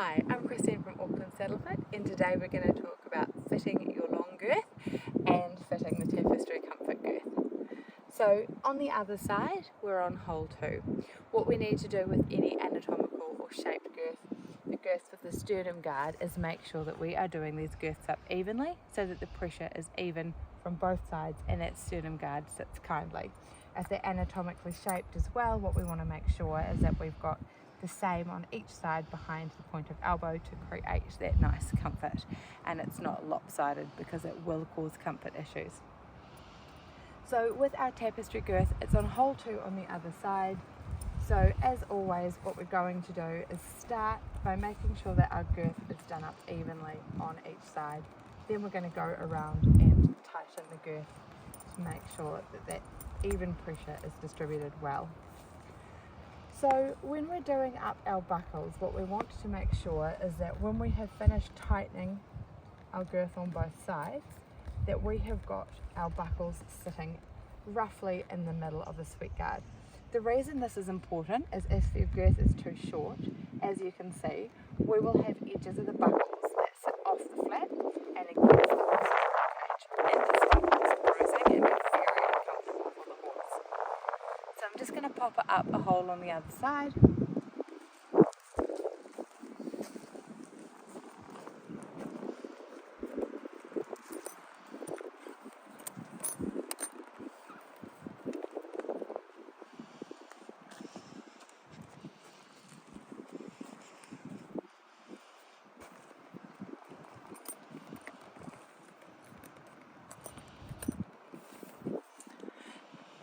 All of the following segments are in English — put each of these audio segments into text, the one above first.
Hi, I'm Christine from Auckland Saddle Fit, and today we're going to talk about fitting your long girth and fitting the Tapestry Comfort Girth. So on the other side, we're on hole 2. What we need to do with any anatomical or shaped girth, the girths with the sternum guard, is make sure that we are doing these girths up evenly so that the pressure is even from both sides and that sternum guard sits kindly. If they're anatomically shaped as well, what we want to make sure is that we've got the same on each side behind the point of elbow to create that nice comfort, and it's not lopsided because it will cause comfort issues. So with our tapestry girth, it's on hole 2 on the other side. So as always, what we're going to do is start by making sure that our girth is done up evenly on each side. Then we're going to go around and tighten the girth to make sure that even pressure is distributed well. So when we're doing up our buckles, what we want to make sure is that when we have finished tightening our girth on both sides, that we have got our buckles sitting roughly in the middle of the sweat guard. The reason this is important is if your girth is too short, as you can see, we will have edges of the buckles that sit off the flap and against the horse cage, and this one is bruising and very uncomfortable for the horse. So I'm just going to pop it up a hole on the other side.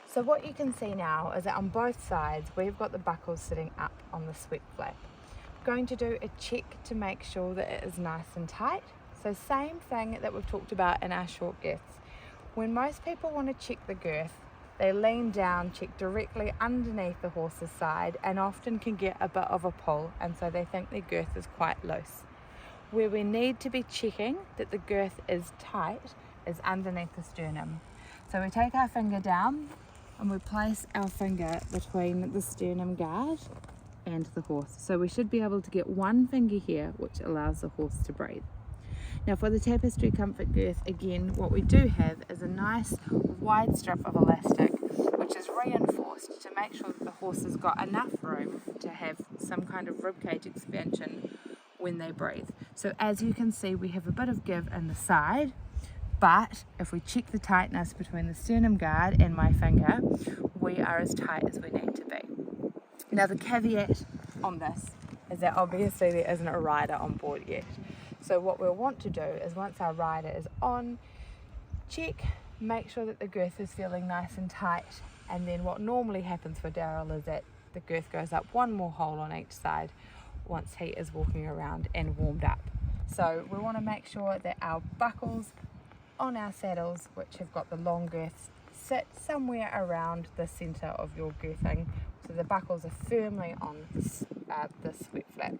So what you can see now is that on both sides we've got the buckles sitting up on the sweat flap. I'm going to do a check to make sure that it is nice and tight. So same thing that we've talked about in our short girths. When most people want to check the girth, they lean down, check directly underneath the horse's side, and often can get a bit of a pull, and so they think their girth is quite loose. Where we need to be checking that the girth is tight is underneath the sternum. So we take our finger down and we place our finger between the sternum guard and the horse. So we should be able to get one finger here, which allows the horse to breathe. Now for the Tapestry Comfort Girth, again, what we do have is a nice wide strip of elastic, which is reinforced to make sure that the horse has got enough room to have some kind of ribcage expansion when they breathe. So as you can see, we have a bit of give in the side, but if we check the tightness between the sternum guard and my finger, we are as tight as we need to be. Now the caveat on this is that obviously there isn't a rider on board yet. So what we'll want to do is once our rider is on, check, make sure that the girth is feeling nice and tight, and then what normally happens for Daryl is that the girth goes up one more hole on each side once he is walking around and warmed up. So we want to make sure that our buckles on our saddles, which have got the long girths, sit somewhere around the centre of your girthing, so the buckles are firmly on the sweat flap.